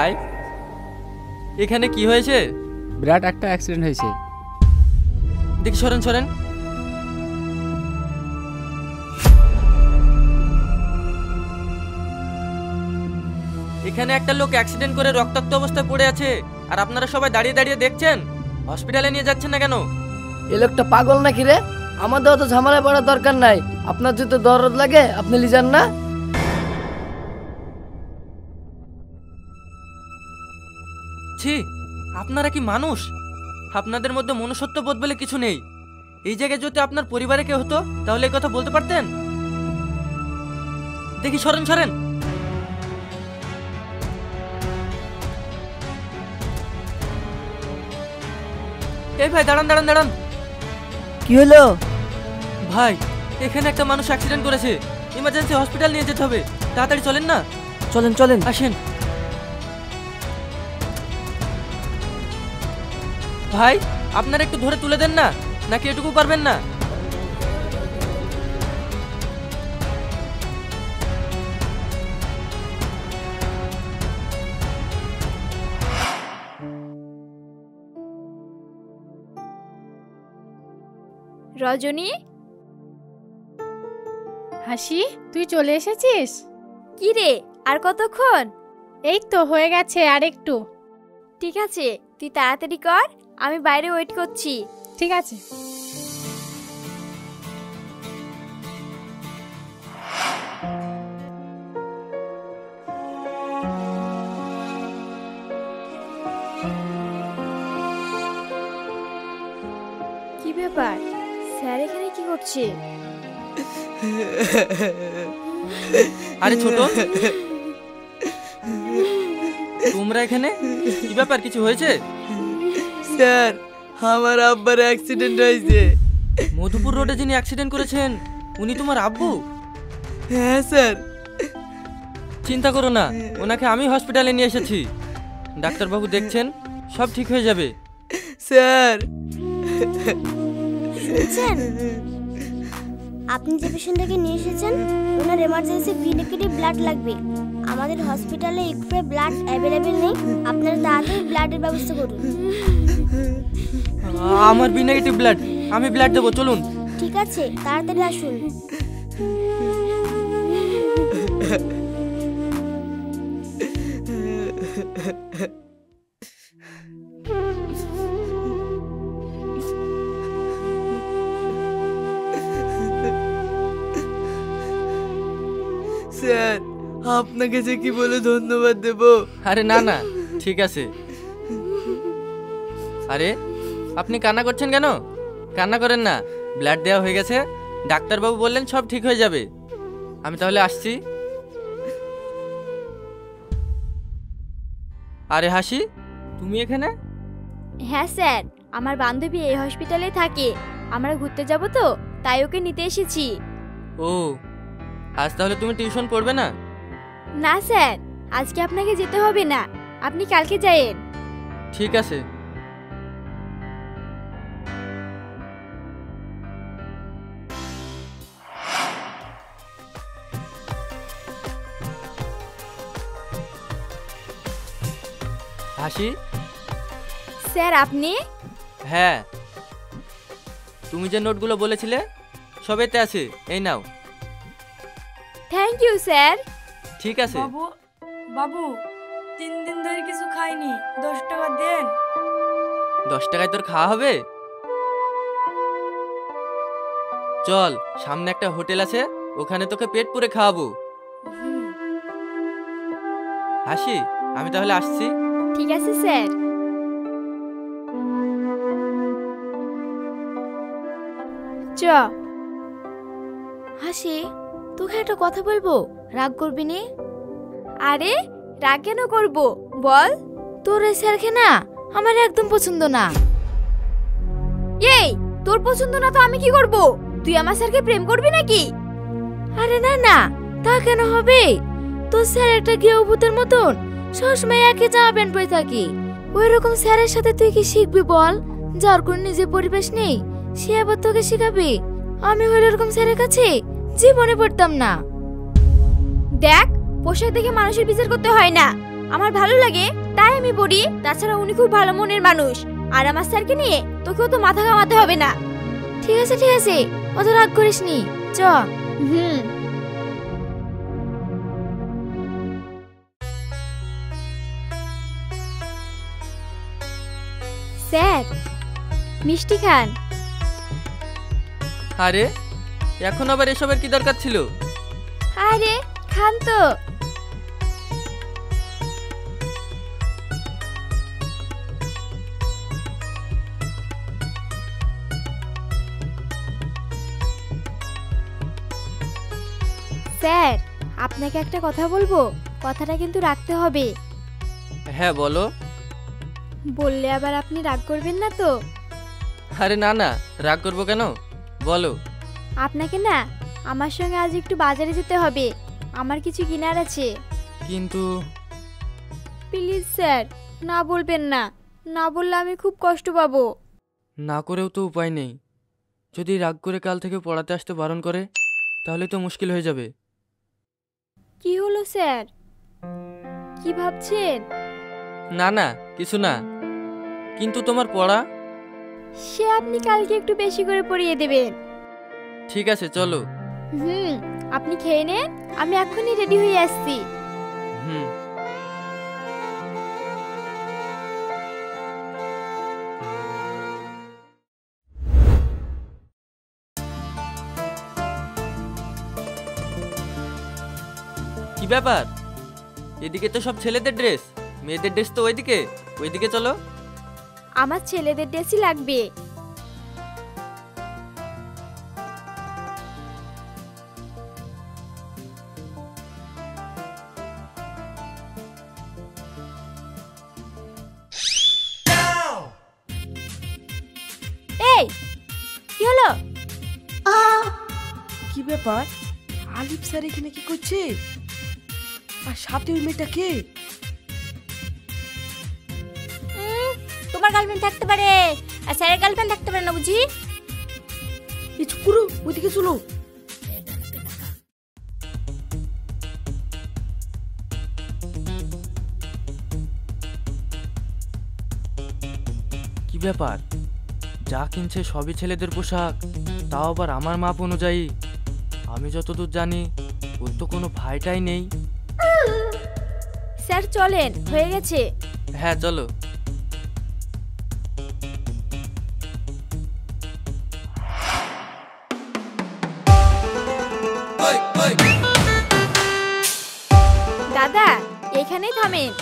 ভাই, এখানে কি হয়েছে? বিরাট একটা অ্যাক্সিডেন্ট হয়েছে। দেখি, সরেন সরেন। এখানে একটা লোক অ্যাক্সিডেন্ট করে রক্তাক্ত অবস্থায় পড়ে আছে, আর আপনারা সবাই দাঁড়িয়ে দাঁড়িয়ে দেখছেন। হসপিটালে নিয়ে যাচ্ছেন না কেন? এ লোকটা পাগল নাকি রে? আমাদের অত ঝামেলায় পড়ার দরকার নাই। আপনার যদি দরদ লাগে আপনি লিজান না। ছি, আপনারা কি মানুষ? আপনাদের মধ্যে মনুষ্যত্ব বোধ বলে কিছু নেই। এই জায়গায় যদি আপনার পরিবারে কেউ হতো তাহলে এই কথা বলতে পারতেন? দেখি, সরেন সরেন। এই ভাই, দাঁড়ান দাঁড়ান দাঁড়ান। কি হলো? ভাই, এখানে একটা মানুষ অ্যাক্সিডেন্ট করেছে, ইমার্জেন্সি হসপিটাল নিয়ে যেতে হবে। তাড়াতাড়ি চলেন না। চলেন চলেন। আসেন ভাই, আপনারা একটু ধরে তুলে দেন না, নাকি এটুকু পারবেন না? রজনী, হাসি, তুই চলে এসেছিস? কি রে, আর কতক্ষণ? এই তো হয়ে গেছে, আর একটু। ঠিক আছে, তুই তাড়াতাড়ি কর, আমি বাইরে ওয়েট করছি। ঠিক আছে। কি ব্যাপার, স্যার এখানে কি করছে? আরে ছোট, তোমরা এখানে? কি ব্যাপার, কিছু হয়েছে? স্যার, আমার আব্বার অ্যাক্সিডেন্ট হয়েছে। মধুপুর রোডে যিনি অ্যাক্সিডেন্ট করেছেন উনি তোমার আব্বু? হ্যাঁ স্যার। চিন্তা করো না, ওনাকে আমি হসপিটালে নিয়ে এসেছি। ডাক্তারবাবু দেখছেন, সব ঠিক হয়ে যাবে। স্যার, শুনছেন? আপনি যে পেশেন্টটাকে নিয়ে এসেছেন ওনার এমার্জেন্সি বি নেগেটিভ ব্লাড লাগবে। আমাদের হসপিটালে ইকুইপে ব্লাড অ্যাভেলেবেল নেই, আপনারা তাড়াতাড়ি ব্লাডের ব্যবস্থা করুন। আমার বি নেগেটিভ ব্লাড, আমি ব্লাড দেবো, চলুন। ঠিক আছে, তাড়াতাড়ি আসুন। স্যার, আপনাকে যে কি বলে ধন্যবাদ দেব। আরে না না, ঠিক আছে। আরে আপনি কান্না করছেন কেন? কান্না করেন না, ব্লাড দেওয়া হয়ে গেছে। ডাক্তারবাবু বললেন সব ঠিক হয়ে যাবে। আমি তাহলে আসছি। আরে হাসি, তুমি এখানে? হ্যাঁ স্যার, আমার বান্ধবী এই হসপিটালে থাকে। আমরা ঘুরতে যাব তো, তাই ওকে নিতে এসেছি। ও, আজ তাহলে তুমি টিউশন পড়বে না? না স্যার, আজকে আপনাকে যেতে হবে না, আপনি কালকে যায়েন। ঠিক আছে। হাসি? স্যার আপনি? হ্যাঁ, তুমি যে নোটগুলো বলেছিলে সব এতে আছে, এই নাও। Thank you sir. ঠিক আছে। বাবু, বাবু 3 দিন ধরে কিছু খাইনি, 10 টাকা দেন। 10 টাকায় তোর খাওয়া হবে? চল, সামনে একটা হোটেল আছে, ওখানে তোকে পেট পুরে খাওয়াবো। হাসি, আমি তাহলে আসছি। ঠিক আছে স্যার। চ। হাসি, তোকে একটা কথা বলবো, রাগ করবি নি? আরে রাগ কেন করব, বল। তোর এই স্যারকে না আমার একদম পছন্দ না। এই, তোর পছন্দ না তো আমি কি করব? তুই আমার স্যারকে প্রেম করবি নাকি? আরে না না, তা কেন হবে? তোর স্যার একটা গেঁয়ো মতন সবসময় একই জামা প্যান্ট পরে থাকে। ওই রকম স্যারের সাথে তুই কি শিখবি বল? যার কোনো নিজের পরিবেশ নেই, সে আবার তোকে শিখাবে? আমি হইলে এরকম স্যারের কাছে জীবনে পড়তাম না। দেখ, পোশাক দেখে মানুষের বিচার করতে হয় না। আমার ভালো লাগে তাই আমি পড়ি। তাছাড়া উনি খুব ভালো মনের মানুষ, আর আমার স্যারকে নিয়ে তোকেও তো মাথা ঘামাতে হবে না। ঠিক আছে, অত রাগ করিস নি, চ। হুম। স্যার, মিষ্টি খান। আরে এখন আবার এসবের কি দরকার ছিল? আরে খান তো। স্যার, আপনাকে একটা কথা বলবো, কথাটা কিন্তু রাখতে হবে। হ্যাঁ বলো। বললে আবার আপনি রাগ করবেন না তো? আরে না না, রাগ করবো কেন, বলো। আপনাকে না আমার সঙ্গে আজ একটু বাজারে যেতে হবে, আমার কিছু কেনার আছে। কিন্তু প্লিজ স্যার, না বলবেন না, না বললে আমি খুব কষ্ট পাবো। না করেও তো উপায় নেই। যদি রাগ করে কাল থেকে পড়াতে আসতে বারণ করে তাহলে তো মুশকিল হয়ে যাবে। কি হলো স্যার, কি ভাবছেন? না না, কিছু না। কিন্তু তোমার পড়া? সে আপনি কালকে একটু বেশি করে পড়িয়ে দেবেন। ঠিক আছে চলো। হুম, আপনি খেয়ে নেন, আমি এখনই রেডি হয়ে আসছি। হুম। কি ব্যাপার? এদিকে তো সব ছেলেদের ড্রেস, মেয়েদের ড্রেস তো ওইদিকে। ওইদিকে চলো। আমার ছেলেদের ড্রেসই লাগবে। এই কি হলো? কি ব্যাপার? আলিফ স্যার এখানে কি করছে? আর সাথে ওই মেয়েটা কে? তোমার গার্লফ্রেন্ড থাকতে পারে, আর স্যারের গার্লফ্রেন্ড থাকতে পারে না বুঝি? এই চুপ করো, ওইদিকে চলো। কি ব্যাপার? যা কিনছে সবই ছেলেদের পোশাক, তাও আবার আমার মাপ অনুযায়ী। আমি যতদূর জানি ওর তো কোনো ভাইটাই নেই। স্যার চলেন, হয়ে গেছে। হ্যাঁ চলো। দাদা এখানেই থামেন।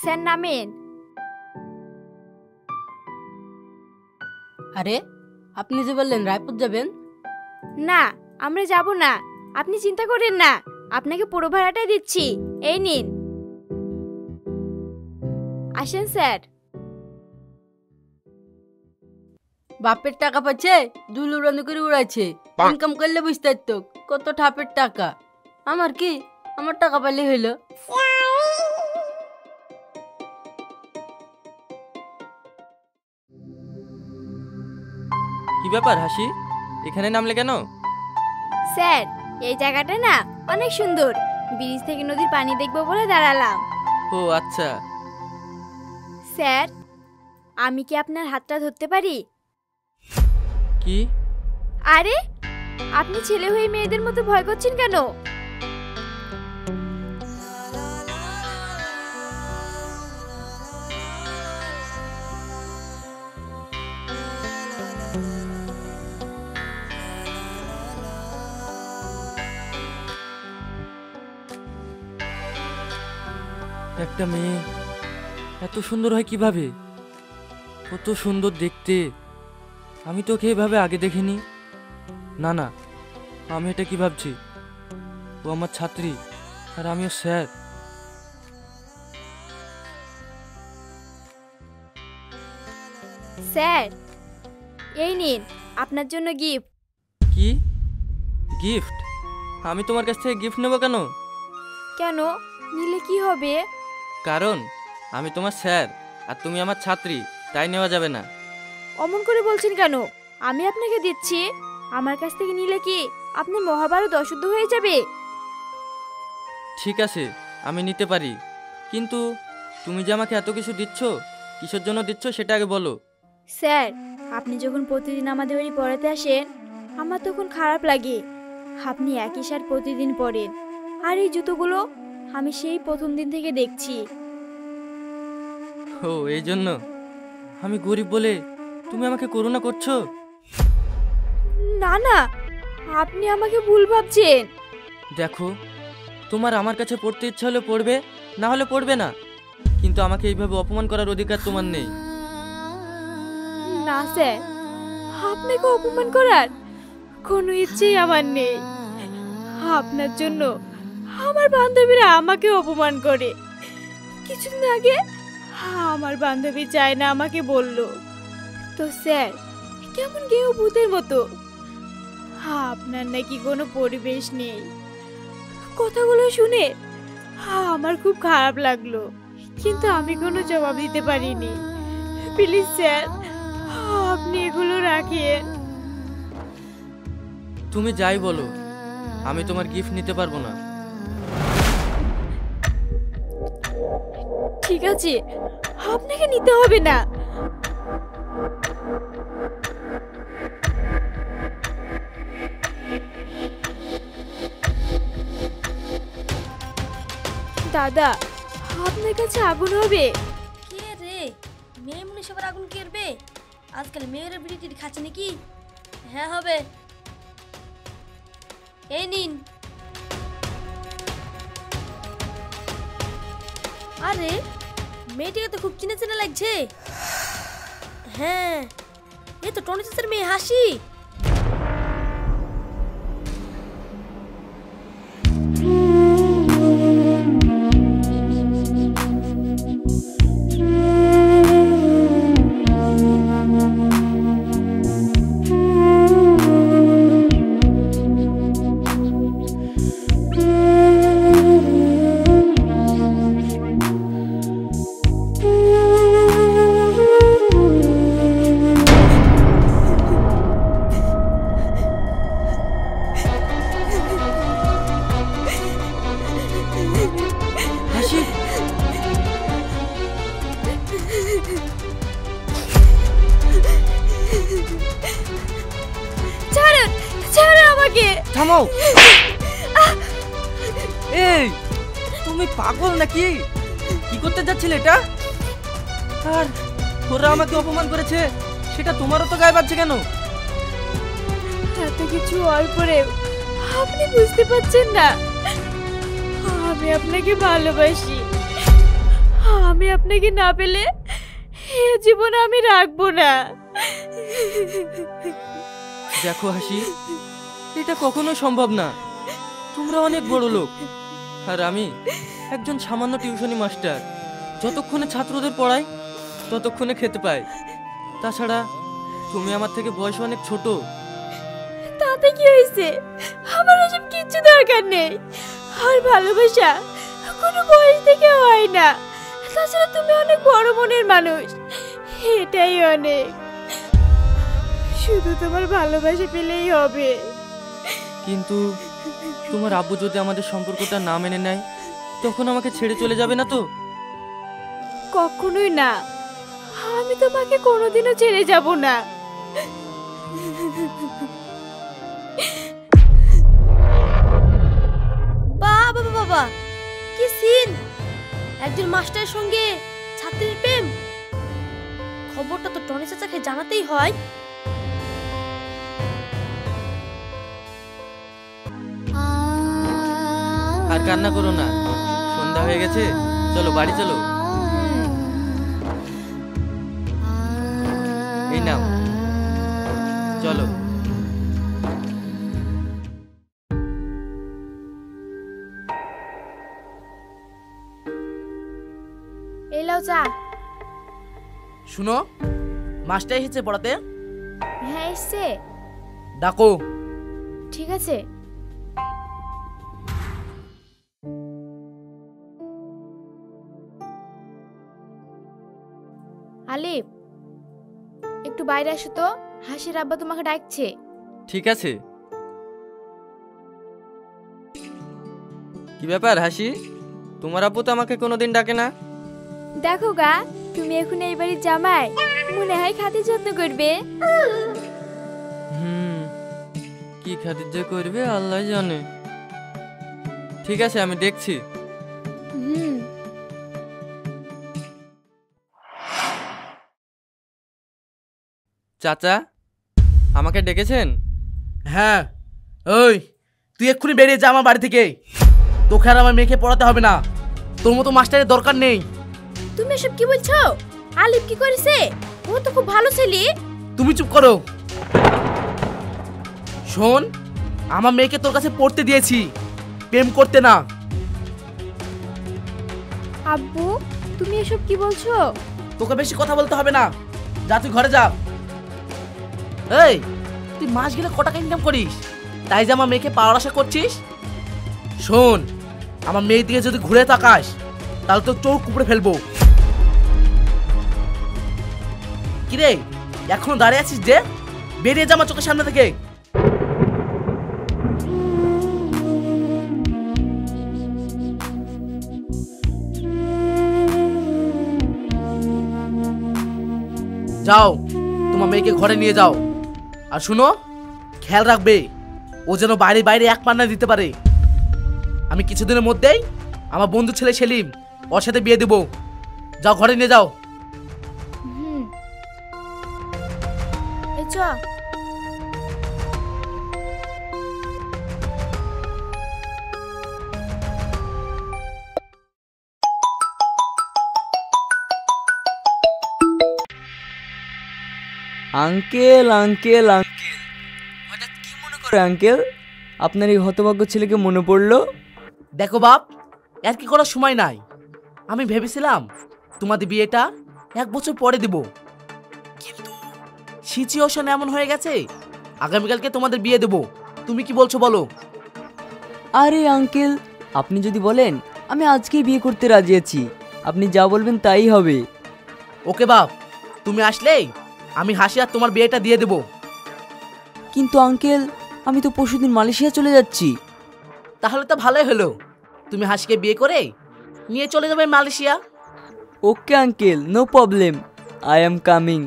স্যার নামেন। আরে আপনি যে বললেন রায়পুর যাবেন? না, আমরা যাব না, আপনি চিন্তা করেন না, আপনাকে পুরো ভাড়াটাই দিচ্ছি, এই নিন। আসেন স্যার। বাপের টাকা পাচ্ছে, দুল উড়ানো করে উড়াইছে। ইনকাম করলে বুঝতে পারতো কত ঠাপের টাকা। আমার কি, আমার টাকা পাইলে হইলো। কি ব্যাপার হাসি, এখানে নামলে কেন? স্যার এই জায়গাটা না অনেক সুন্দর, ব্রিজ থেকে নদীর পানি দেখবো বলে দাঁড়ালাম। ও আচ্ছা। স্যার আমি কি আপনার হাতটা ধরতে পারি? কি? আরে আপনি ছেলে হয়ে মেয়েদের মতো ভয় করছেন কেন? একটা মেয়ে এত সুন্দর হয় কিভাবে? কত সুন্দর দেখতে, আমি তোকে এভাবে আগে দেখিনি। না না, আমি এটা কি ভাবছি, ও আমার ছাত্রী আর আমিও স্যার। স্যার এই নিন আপনার জন্য গিফট। কি গিফট? আমি তোমার কাছ থেকে গিফট নেব কেন? কেন, নিলে কি হবে? কারণ আমি তোমার স্যার আর তুমি আমার ছাত্রী, তাই নেওয়া যাবে না। অমন করে বলছেন কেন? আমি আপনাকে দিচ্ছি, আমার কাছ থেকে নিলে কি আপনি মহাভারত অশুদ্ধ হয়ে যাবে? ঠিক আছে, আমি নিতে পারি, কিন্তু তুমি যে আমাকে এত কিছু দিচ্ছ, কিসের জন্য দিচ্ছ সেটা আগে বলো। স্যার, আপনি যখন প্রতিদিন আমাদের বাড়ি পড়াতে আসেন, আমার তখন খারাপ লাগে। আপনি একই শার্ট প্রতিদিন পরেন, আর এই জুতোগুলো আমি সেই প্রথম দিন থেকে দেখছি। ও, এই জন্য? আমি গরিব বলে তুমি আমাকে করুণা করছো? না না, আপনি আমাকে ভুল ভাবছেন। দেখো, তোমার আমার কাছে পড়তে ইচ্ছা হলে পড়বে, না হলে পড়বে না, কিন্তু আমাকে এইভাবে অপমান করার অধিকার তোমার নেই। না স্যার, আপনাকে অপমান করার কোনো ইচ্ছেই আমার নেই। আপনার জন্য আমার বান্ধবীরা আমাকে অপমান করে। কিছুদিন আগে আমার বান্ধবী চায় না আমাকে বলল। তো স্যার, কেমন গেও ভূতের মতো। আপনার নাকি কোনো পরিবেশ নেই। কথাগুলো শুনে আমার খুব খারাপ লাগলো, কিন্তু আমি কোনো জবাব দিতে পারিনি। প্লিজ স্যার, আপনি এগুলো রাখিয়েন। তুমি যাই বলো, আমি তোমার গিফট নিতে পারবো না। ঠিক আছে, আপনাকে নিতে হবে না। দাদা, আপনার কাছে আগুন হবে? কে রে, মেয়ে মনে সবার আগুন কেরবে? আজকাল মেয়েরা বিড়ি খাচ্ছে নাকি? হ্যাঁ হবে, এই নিন। আরে মেয়েটিকে তো খুব চিনে চেনা লাগছে। হ্যাঁ, এ তো টনি চাচার মেয়ে হাসি। হাসি, ছাড়ুন, ছাড়ুন আমাকে। থামাও। এই, তুমি পাগল নাকি? কি করতে যাচ্ছিলে এটা? আর ওরা আমাকে অপমান করেছে, সেটা তোমারও তো গায়ে বাজছে কেন? এত কিছু হওয়ার পরেও আপনি বুঝতে পারছেন না আমি আপনাকে ভালোবাসি। আমি আপনাকে না পেলে এ জীবন আমি রাখবো না। দেখো হাসি, এটা কখনো সম্ভব না। তোমরা অনেক বড় লোক, আর আমি একজন সামান্য টিউশনি মাস্টার। যতক্ষণে ছাত্রদের পড়াই ততক্ষণে খেতে পাই। তাছাড়া তুমি আমার থেকে বয়সে অনেক ছোট। তাতে কি হয়েছে? আমার ওসব কিচ্ছু দরকার নেই। আর ভালোবাসা কোনো বয়স থেকে হয় না। তাছাড়া তুমি অনেক বড় মনের মানুষ, এটাই অনেক। শুধু তোমার ভালোবাসা পেলেই হবে। কিন্তু তোমার আব্বু যদি আমাদের সম্পর্কটা না মেনে নেয়, তখন আমাকে ছেড়ে চলে যাবে না তো? কখনোই না, আমি তোমাকে কোনোদিনও ছেড়ে যাব না। বাবা বাবা, কি সিন! একজন মাস্টারের সঙ্গে ছাত্রীর প্রেম। খবরটা তো টনি চাচাকে জানাতেই হয়। আর কান্না করো না, সন্ধ্যা হয়ে গেছে, চলো বাড়ি চলো। এই নাও, চলো। এলাও চা। শুনো, মাস্টার এসেছে পড়াতে। হ্যাঁ এসছে। ডাকো। ঠিক আছে। আলিফ, একটু বাইরে আসো তো, হাসির আব্বা তোমাকে ডাকছে। ঠিক আছে। কি ব্যাপার হাসি, তোমার আব্বু তো আমাকে কোনোদিন ডাকে না? দেখো গা, তুমি এখন এই বাড়ির জামাই, মনে হয় খাতির যত্ন করবে। কি খাতির যে করবে আল্লাহ জানে। ঠিক আছে, আমি দেখছি। চাচা, আমাকে ডেকেছেন? হ্যাঁ, ওই তুই এক্ষুনি বেরিয়ে যা আমার বাড়ি থেকে। তোকে আর আমার মেয়েকে পড়াতে হবে না, তোর মতো মাস্টারের দরকার নেই। তুমি এসব কি বলছো? আলিফ কি করেছে? ও তো খুব ভালো ছেলে। তুমি চুপ করো। শোন, আমার মেয়েকে তোর কাছে পড়তে দিয়েছি, প্রেম করতে না। আব্বু, তুমি এসব কি বলছো? তোকে বেশি কথা বলতে হবে না, যা তুই ঘরে যা। এই, তুই মাস গেলে কত টাকা ইনকাম করিস, তাই যে আমার মেয়েকে পাওয়ার আশা করছিস? শোন, আমার মেয়ের দিকে যদি ঘুরে তাকাস তাহলে তো চোখ উপড়ে ফেলবো। কিরে, এখনো দাঁড়িয়ে আছিস যে? বেরিয়ে যা আমার চোখের সামনে থেকে। যাও, তোমার মেয়েকে ঘরে নিয়ে যাও। আর শুনো, খেয়াল রাখবে ও যেন বাইরে বাইরে এক পান্না দিতে পারে। আমি কিছুদিনের মধ্যেই আমার বন্ধু ছেলে সেলিম ওর সাথে বিয়ে দেবো। যাও, ঘরে নিয়ে যাও। চ। আঙ্কেল আঙ্কেল আঙ্কেল, হঠাৎ কি মনে করে আঙ্কেল আপনার এই হতভাগ্য ছেলেকে মনে পড়লো? দেখো বাপ, আর কি করার সময় নাই। আমি ভেবেছিলাম তোমাদের বিয়েটা 1 বছর পরে দেব, কিন্তু সিচুয়েশন এমন হয়ে গেছে আগামীকালকে তোমাদের বিয়ে দেব। তুমি কি বলছো বলো? আরে আঙ্কেল, আপনি যদি বলেন আমি আজকেই বিয়ে করতে রাজি আছি। আপনি যা বলবেন তাই হবে। ওকে বাপ, তুমি আসলেই আমি হাসি আর তোমার বিয়েটা দিয়ে দেব। কিন্তু আঙ্কেল, আমি তো পরশুদিন মালয়েশিয়া চলে যাচ্ছি। তাহলে তো ভালোই হলো, তুমি হাসিকে বিয়ে করে নিয়ে চলে যাবে Malaysia. Okay uncle, no problem, I am coming.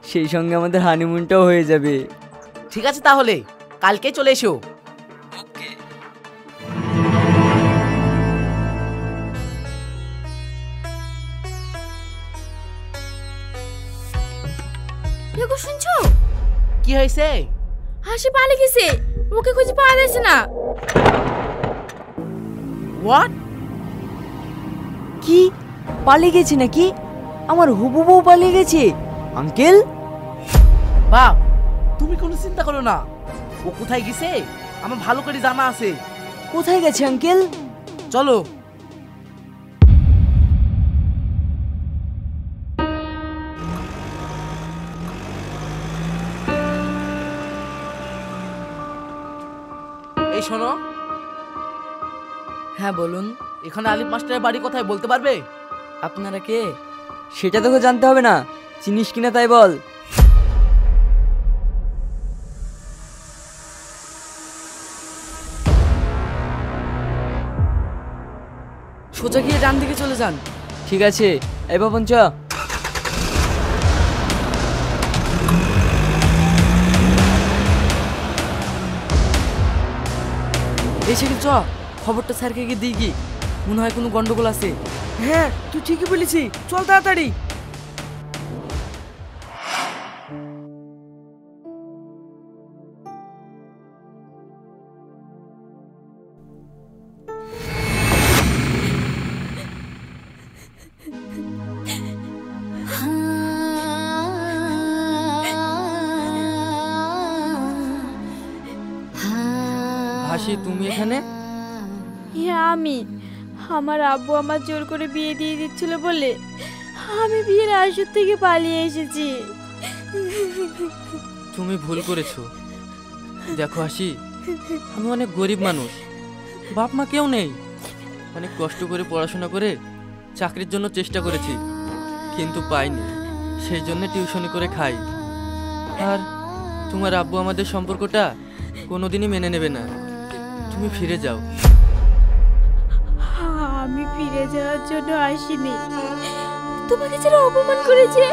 সেই সঙ্গে আমাদের হানিমুনটাও হয়ে যাবে। ঠিক আছে, তাহলে কালকেই চলে এসো। দেখো, শুনছো? কি হয়েছে? হাসি পালিয়ে গেছে, ওকে খুঁজে পাওয়া যাচ্ছে না। হোয়াট? কি পালিয়ে গেছে নাকি? আমার হবু বউ পালিয়ে গেছে আঙ্কেল? বাপ, তুমি কোনো চিন্তা করো না, ও কোথায় গেছে আমার ভালো করে জানা আছে। কোথায় গেছে আঙ্কেল? চলো। এই শোনো। হ্যাঁ বলুন। এখানে আলিফ মাস্টারের বাড়ি কোথায় বলতে পারবে? আপনারা কে? সেটা তোকে জানতে হবে না, চিনিস কিনা তাই বল। সোজা গিয়ে ডান দিকে চলে যান। ঠিক আছে, এই বাপন চ। এই সেদিন চ, খবরটা স্যারকে গিয়ে দিই কি, মনে হয় কোনো গন্ডগোল আছে। হ্যাঁ, তুই ঠিকই বলেছি, চল তাড়াতাড়ি। হাসি, তুমি এখানে? হ্যাঁ, আমার আব্বু আমার জোর করে বিয়ে দিয়ে দিচ্ছিল বলে আমি বিয়ের আসর থেকে পালিয়ে এসেছি। তুমি ভুল করেছো। দেখো হাসি, আমি অনেক গরিব মানুষ, বাপ মা কেউ নেই। অনেক কষ্ট করে পড়াশোনা করে চাকরির জন্য চেষ্টা করেছি, কিন্তু পাইনি। সেই জন্য টিউশনি করে খাই। আর তোমার আব্বু আমাদের সম্পর্কটা কোনোদিনই মেনে নেবে না। তুমি ফিরে যাও। ফিরে যাওয়ার জন্য আসিনি, তোমাকে যারা অপমান করেছে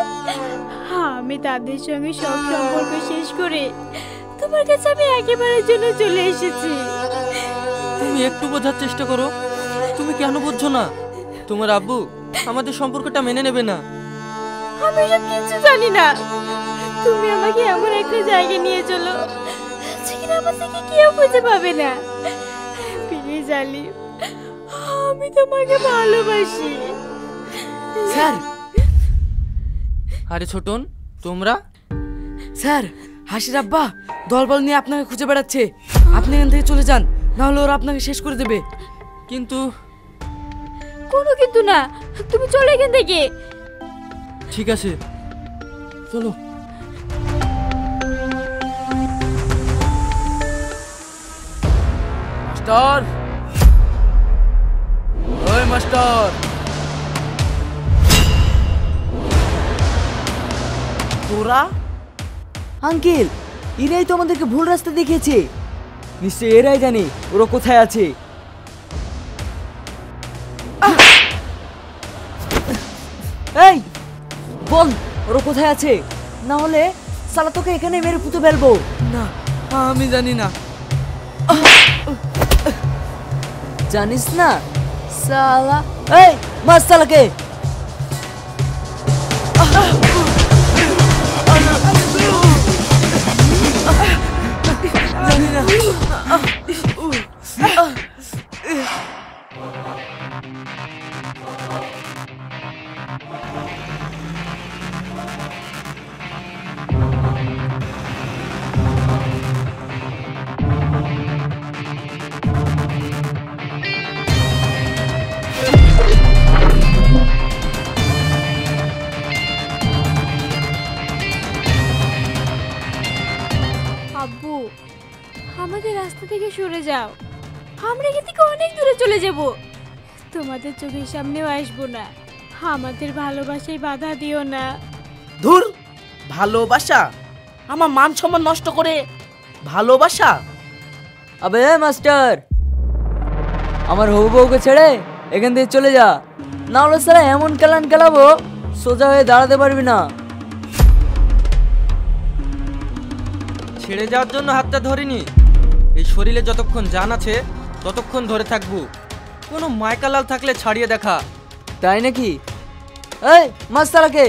আমি তাদের সঙ্গে সব সম্পর্ক শেষ করে তোমার কাছে আমি একেবারের জন্য চলে এসেছি। তুমি একটু বোঝার চেষ্টা করো, তুমি কেন বুঝছো না? তোমার আব্বু আমাদের সম্পর্কটা মেনে নেবে না। আমি সব কিছু জানি না, তুমি আমাকে এমন একটা জায়গায় নিয়ে চলো যেখানে আমার থেকে কেউ খুঁজে পাবে না। প্লিজ আলিফ, আমি তোমাকে ভালোবাসি। স্যার। আরে ছোটন, তোমরা? স্যার, হাসির আব্বা দলবল নিয়ে আপনাকে খুঁজে বেড়াচ্ছে, আপনি এখান থেকে চলে যান, না হলে ওরা আপনাকে শেষ করে দেবে। কিন্তু কোনো কিন্তু না, তুমি চলে এখান থেকে। ঠিক আছে, চলো। মাস্টার, ওই মাস্টার, তোরা? আঙ্কেল, এরাই তো আমাদেরকে ভুল রাস্তা দেখিয়েছে। নিশ্চয়ই এরাই জানে ওরা কোথায় আছে। এই বল, ওরা কোথায় আছে, না হলে সালা তোকে এখানে মেরে পুঁতে ফেলবো। না, আমি জানি না। জানিস না সালা? এই মার সালাকে। জানি না। আব্বু, আমাদের রাস্তা থেকে সরে যাও, আমরা এখান থেকে অনেক দূরে চলে যাব, তোমাদের চোখের সামনেও আসবো না। আমাদের ভালোবাসায় বাধা দিও না। ধুর, ভালোবাসা? আমার মান সম্মান নষ্ট করে ভালোবাসা? আবে মাস্টার, আমার হবু বউকে ছেড়ে এখান থেকে চলে যা, না হলে সারা এমন কেলান কেলাবো সোজা হয়ে দাঁড়াতে পারবি না। ছেড়ে যাওয়ার জন্য হাতটা ধরিনি, এই শরীরে যতক্ষণ জান আছে ততক্ষণ ধরে থাকবো। কোনো মাইকালাল থাকলে ছাড়িয়ে দেখা। তাই নাকি? এই মাস্টারকে।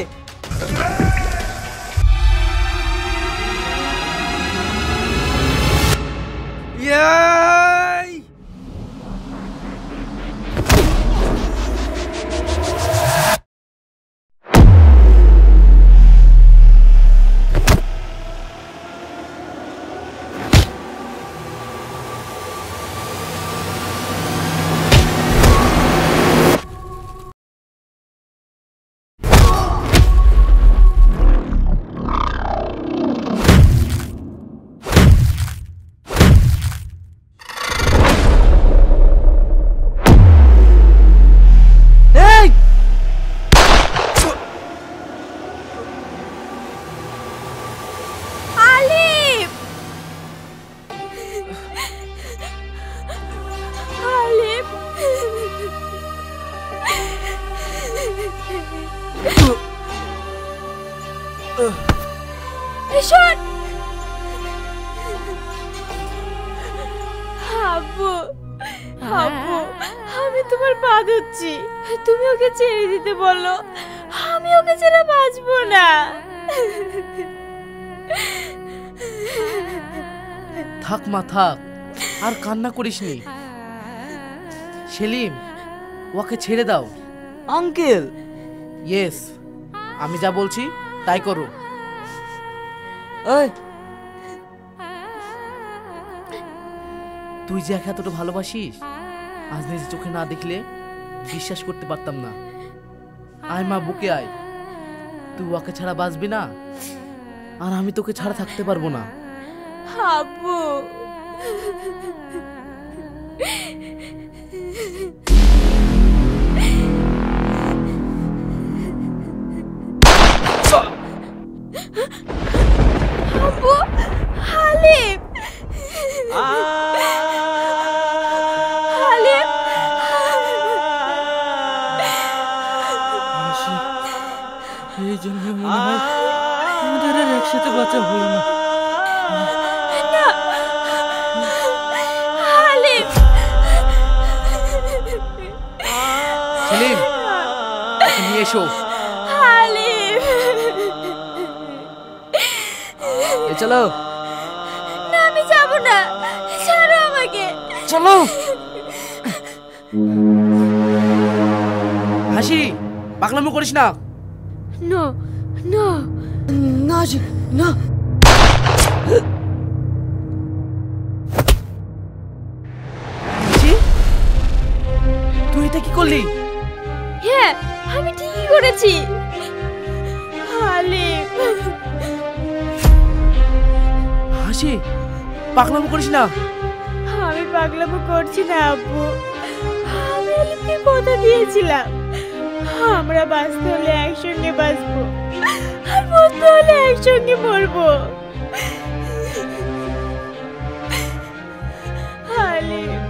আব্বু, আব্বু, আমি তোমার পা ধরছি, তুমি ওকে ছেড়ে দিতে বলো, আমি ওকে ছেড়ে বাঁচবো না। থাক মা থাক, আর কান্না করিসনি। সেলিম, ওকে ছেড়ে দাও। আঙ্কেল। ইয়েস, আমি যা বলছি তাই করো। এই, তুই যে এতটা ভালোবাসিস, আজ নিজে চোখে না দেখলে বিশ্বাস করতে পারতাম না। আয় মা, বুকে আয়। তুই ওকে ছাড়া বাঁচবি না, আর আমি তোকে ছাড়া থাকতে পারবো না। আব্বু, আব্বু, হালিম, হালিম, এই জন্য মনে হয় আমাদের আর একসাথে বাঁচা হলো না। না আলিফ, সেলিম, ওকে নিয়ে এসো। আলিফ, চলো। না আমি যাব না, ছাড়ো আমাকে। চলো। হাসি, পাগলামো করিস না। না না না হাসি না। হাসি, তুই এটা কি করলি? হ্যাঁ আমি ঠিকই করেছি। আলিফ, হাসি, পাগলামো করিস না। আমি পাগলামো করছি না আব্বু। আমি আলিফকে কথা দিয়েছিলাম আমরা বাঁচতে হলে একসঙ্গে বাঁচবো, আর মরতে হলে একসঙ্গে মরবো। আলিফ,